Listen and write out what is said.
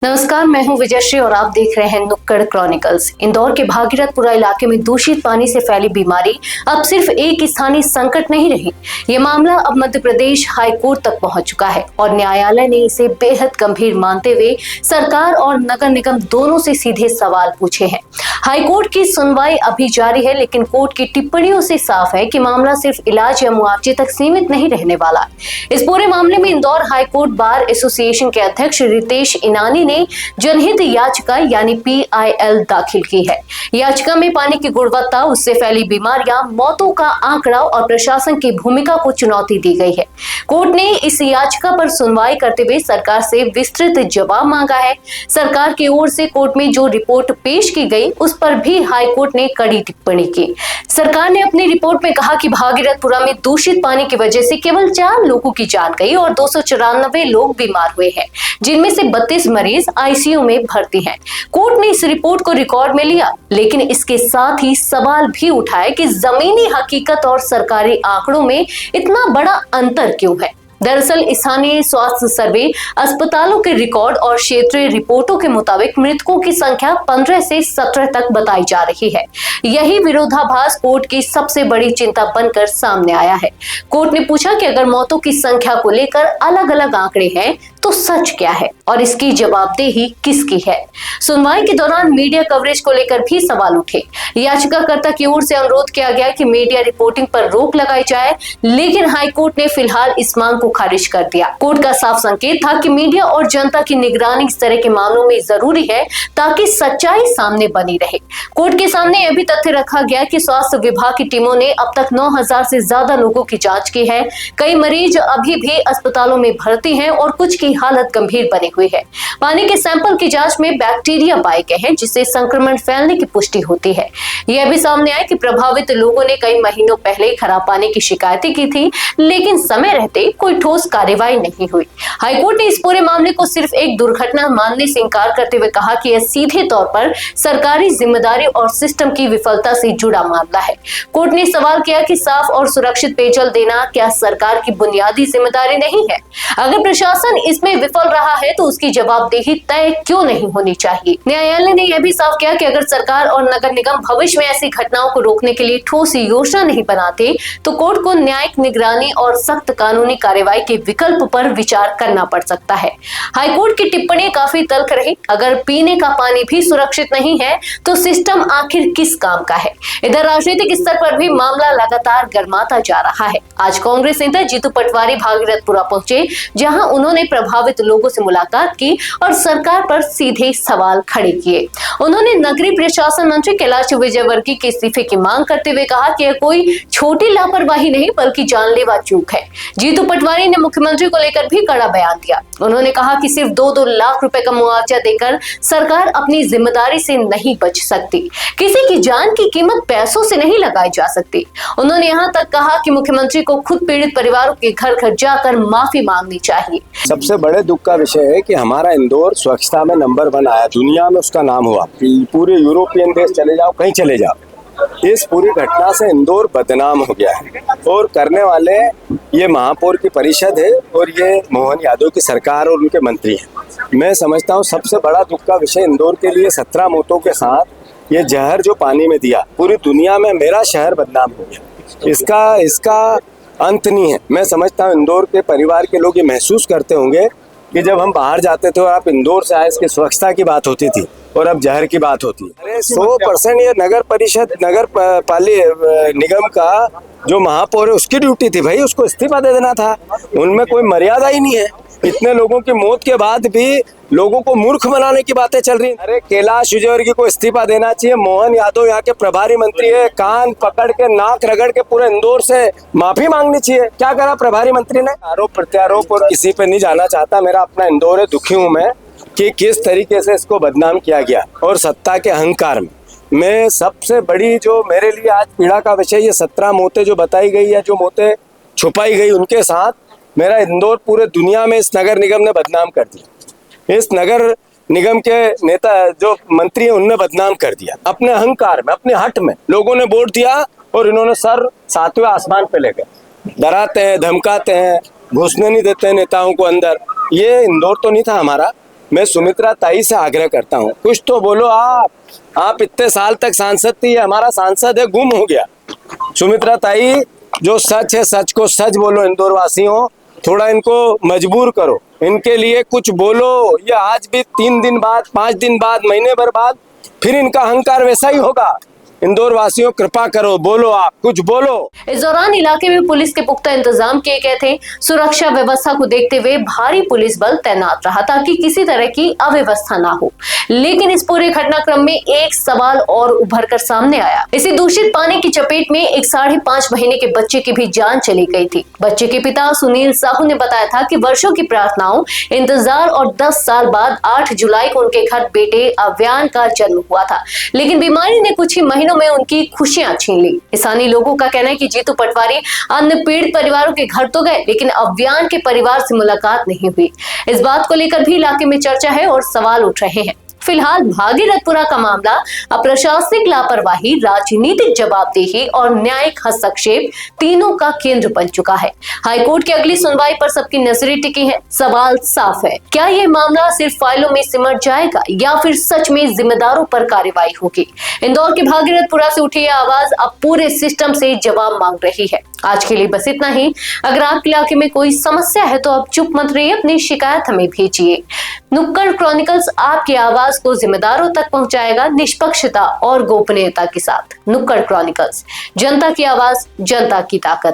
नमस्कार, मैं हूं विजयश्री और आप देख रहे हैं नुक्कड़ क्रॉनिकल्स। इंदौर के भागीरथपुरा इलाके में दूषित पानी से फैली बीमारी अब सिर्फ एक स्थानीय संकट नहीं रही। ये मामला अब मध्य प्रदेश हाई कोर्ट तक पहुंच चुका है और न्यायालय ने इसे बेहद गंभीर मानते हुए सरकार और नगर निगम दोनों से सीधे सवाल पूछे हैं। हाई कोर्ट की सुनवाई अभी जारी है, लेकिन कोर्ट की टिप्पणियों से साफ है कि मामला सिर्फ इलाज या मुआवजे तक सीमित नहीं रहने वाला। इस पूरे मामले में Indore high court bar association के अध्यक्ष रितेश इनानी ने जनहित याचिका यानी PIL दाखिल की है। याचिका में पानी की गुणवत्ता, उससे फैली बीमारियां, मौतों का आंकड़ा और प्रशासन की भूमिका को चुनौती दी गई है। कोर्ट ने इस याचिका पर सुनवाई करते हुए सरकार से विस्तृत जवाब मांगा है। सरकार की ओर से कोर्ट में जो रिपोर्ट पेश की गई उस पर भी हाई कोर्ट ने कड़ी टिप्पणी की। सरकार ने अपनी रिपोर्ट में कहा कि भागीरथपुरा में दूषित पानी की वजह से केवल 4 लोगों की जान गई और 294 लोग बीमार हुए हैं, जिनमें से 32 मरीज ICU में भर्ती हैं। कोर्ट ने इस रिपोर्ट को रिकॉर्ड में लिया, लेकिन इसके साथ ही सवाल भी उठाए कि जमीनी हकीकत और सरकारी आंकड़ों में इतना बड़ा अंतर क्यों है। दरअसल स्थानीय स्वास्थ्य सर्वे, अस्पतालों के रिकॉर्ड और क्षेत्रीय रिपोर्टों के मुताबिक मृतकों की संख्या 15 से 17 तक बताई जा रही है। यही विरोधाभास कोर्ट की सबसे बड़ी चिंता बनकर सामने आया है। कोर्ट ने पूछा कि अगर मौतों की संख्या को लेकर अलग अलग आंकड़े हैं तो सच क्या है और इसकी जवाबदेही किसकी है। सुनवाई के दौरान मीडिया कवरेज को लेकर भी सवाल उठे। याचिकाकर्ता की ओर से अनुरोध किया गया कि मीडिया रिपोर्टिंग पर रोक लगाई जाए, लेकिन हाईकोर्ट ने फिलहाल इस मांग को खारिज कर दिया। कोर्ट का साफ संकेत था कि मीडिया और जनता की निगरानी इस तरह के मामलों में जरूरी है ताकि सच्चाई सामने बनी रहे। कोर्ट के सामने यह भी तथ्य रखा गया कि स्वास्थ्य विभाग की टीमों ने अब तक 9000 से ज्यादा लोगों की जांच की है। कई मरीज अभी भी अस्पतालों में भर्ती हैं और कुछ की हालत गंभीर बनी हुई है। पानी के सैंपल की जांच में बैक्टीरिया पाए गए हैं, जिससे संक्रमण फैलने की पुष्टि होती है। यह भी सामने आया कि प्रभावित लोगों ने कई महीनों पहले ही खराब पानी की शिकायतें की थी, लेकिन समय रहते कोई ठोस कार्रवाई नहीं हुई। हाईकोर्ट ने इस पूरे मामले को सिर्फ एक दुर्घटना मानने से इंकार करते हुए कहा कि यह सीधे तौर पर सरकारी जिम्मेदारी और सिस्टम की विफलता से जुड़ा मामला है। कोर्ट ने सवाल किया कि साफ और सुरक्षित पेयजल देना क्या सरकार की बुनियादी जिम्मेदारी नहीं है? अगर प्रशासन इसमें विफल रहा है तो उसकी जवाबदेही तय क्यों नहीं होनी चाहिए? न्यायालय ने यह भी साफ किया कि अगर सरकार और नगर निगम भविष्य में ऐसी घटनाओं को रोकने के लिए ठोस योजना नहीं बनाते तो कोर्ट को न्यायिक निगरानी और सख्त कानूनी कार्रवाई के विकल्प पर विचार करना पड़ सकता है। हाईकोर्ट की टिप्पणी काफी तल्ख रही। अगर पीने का पानी भी सुरक्षित नहीं है तो सिस्टम आखिर किस काम का है? इधर राजनीतिक स्तर पर भी मामला लगातार गर्माता जा रहा है। आज कांग्रेस नेता जीतू पटवारी भागीरथपुरा पहुंचे, जहां उन्होंने प्रभावित लोगों से मुलाकात की और सरकार पर सीधे सवाल खड़े किए। उन्होंने नगरीय प्रशासन मंत्री कैलाश विजयवर्गीय के इस्तीफे की मांग करते हुए कहा कि यह कोई छोटी लापरवाही नहीं बल्कि जानलेवा चूक है। जीतू पटवारी ने मुख्यमंत्री को लेकर भी कड़ा बयान दिया। उन्होंने कहा कि सिर्फ 2-2 लाख रुपए का मुआवजा देकर सरकार अपनी जिम्मेदारी से नहीं बच सकती। किसी की जान की कीमत पैसों से नहीं लगाई जा सकती। उन्होंने यहाँ तक कहा कि मुख्यमंत्री को खुद पीड़ित परिवारों के घर घर जाकर माफी मांगनी चाहिए। सबसे बड़े दुख का विषय है कि हमारा इंदौर स्वच्छता में नंबर 1 आया, दुनिया में उसका नाम हुआ। पूरे यूरोपियन देश चले जाओ, कहीं चले जाओ, इस पूरी घटना से इंदौर बदनाम हो गया है। और करने वाले ये महापौर की परिषद है और ये मोहन यादव की सरकार और उनके मंत्री हैं। मैं समझता हूँ सबसे बड़ा दुख का विषय इंदौर के लिए 17 मौतों के साथ ये जहर जो पानी में दिया, पूरी दुनिया में मेरा शहर बदनाम हो गया। इसका अंत नहीं है। मैं समझता हूँ इंदौर के परिवार के लोग ये महसूस करते होंगे कि जब हम बाहर जाते थे और आप इंदौर से आए, इसकी स्वच्छता की बात होती थी और अब जहर की बात होती है। अरे 100% ये नगर परिषद निगम का जो महापौर है उसकी ड्यूटी थी भाई, उसको इस्तीफा दे देना था। उनमें कोई मर्यादा ही नहीं है। इतने लोगों की मौत के बाद भी लोगों को मूर्ख बनाने की बातें चल रही। अरे कैलाश विजयवर्गीय को इस्तीफा देना चाहिए। मोहन यादव यहाँ के प्रभारी मंत्री है, कान पकड़ के नाक रगड़ के पूरे इंदौर से माफी मांगनी चाहिए। क्या करा प्रभारी मंत्री ने? आरोप प्रत्यारोप और किसी पे नहीं जाना चाहता। मेरा अपना इंदौर है, दुखी हूँ मैं कि किस तरीके से इसको बदनाम किया गया और सत्ता के अहंकार में सबसे बड़ी जो मेरे लिए आज पीड़ा का विषय, ये 17 मौतें जो बताई गई है, जो मौतें छुपाई गई, उनके साथ मेरा इंदौर पूरे दुनिया में इस नगर निगम ने बदनाम कर दिया। इस नगर निगम के नेता जो मंत्री हैं उनने बदनाम कर दिया। अपने अहंकार में, अपने हट में लोगों ने वोट दिया और इन्होंने सर 7वें आसमान पे ले गए। डराते हैं, धमकाते हैं, घुसने नहीं देते नेताओं को अंदर। ये इंदौर तो नहीं था हमारा, मैं सुमित्रा ताई से आग्रह करता हूँ, कुछ तो बोलो आप इतने साल तक सांसद थी, हमारा सांसद है गुम हो गया। सुमित्रा ताई, जो सच है सच को सच बोलो। इंदौर वासियों, थोड़ा इनको मजबूर करो, इनके लिए कुछ बोलो। ये आज भी 3 दिन बाद, 5 दिन बाद, महीने भर बाद फिर इनका अहंकार वैसा ही होगा। इंदौर वासियों कृपा करो, बोलो, आप कुछ बोलो। इस दौरान इलाके में पुलिस के पुख्ता इंतजाम किए गए थे। सुरक्षा व्यवस्था को देखते हुए भारी पुलिस बल तैनात रहा ताकि किसी तरह की अव्यवस्था ना हो। लेकिन इस पूरे घटनाक्रम में एक सवाल और उभर कर सामने आया। इसी दूषित पानी की चपेट में एक 5.5 महीने के बच्चे की भी जान चली गई थी। बच्चे के पिता सुनील साहू ने बताया था कि वर्षों की प्रार्थनाओं, इंतजार और 10 साल बाद 8 जुलाई को उनके घर बेटे अव्यान का जन्म हुआ था, लेकिन बीमारी ने कुछ ही महीनों में उनकी खुशियां छीन ली। स्थानीय लोगों का कहना है कि जीतू पटवारी अन्य पीड़ित परिवारों के घर तो गए, लेकिन अव्यान के परिवार से मुलाकात नहीं हुई। इस बात को लेकर भी इलाके में चर्चा है और सवाल उठ रहे हैं। फिलहाल भागीरथपुरा का मामला अप्रशासनिक लापरवाही, राजनीतिक जवाबदेही और न्यायिक हस्तक्षेप तीनों का केंद्र बन चुका है। हाईकोर्ट की अगली सुनवाई पर सबकी नजरें टिकी हैं। सवाल साफ है, क्या ये मामला सिर्फ फाइलों में सिमट जाएगा या फिर सच में जिम्मेदारों पर कार्रवाई होगी? इंदौर के भागीरथपुरा से उठी यह आवाज अब पूरे सिस्टम से जवाब मांग रही है। आज के लिए बस इतना ही। अगर आपके इलाके में कोई समस्या है तो आप चुप मत रहिए, अपनी शिकायत हमें भेजिए। नुक्कड़ क्रॉनिकल्स आपकी आवाज को जिम्मेदारों तक पहुंचाएगा, निष्पक्षता और गोपनीयता के साथ। नुक्कड़ क्रॉनिकल्स, जनता की आवाज, जनता की ताकत।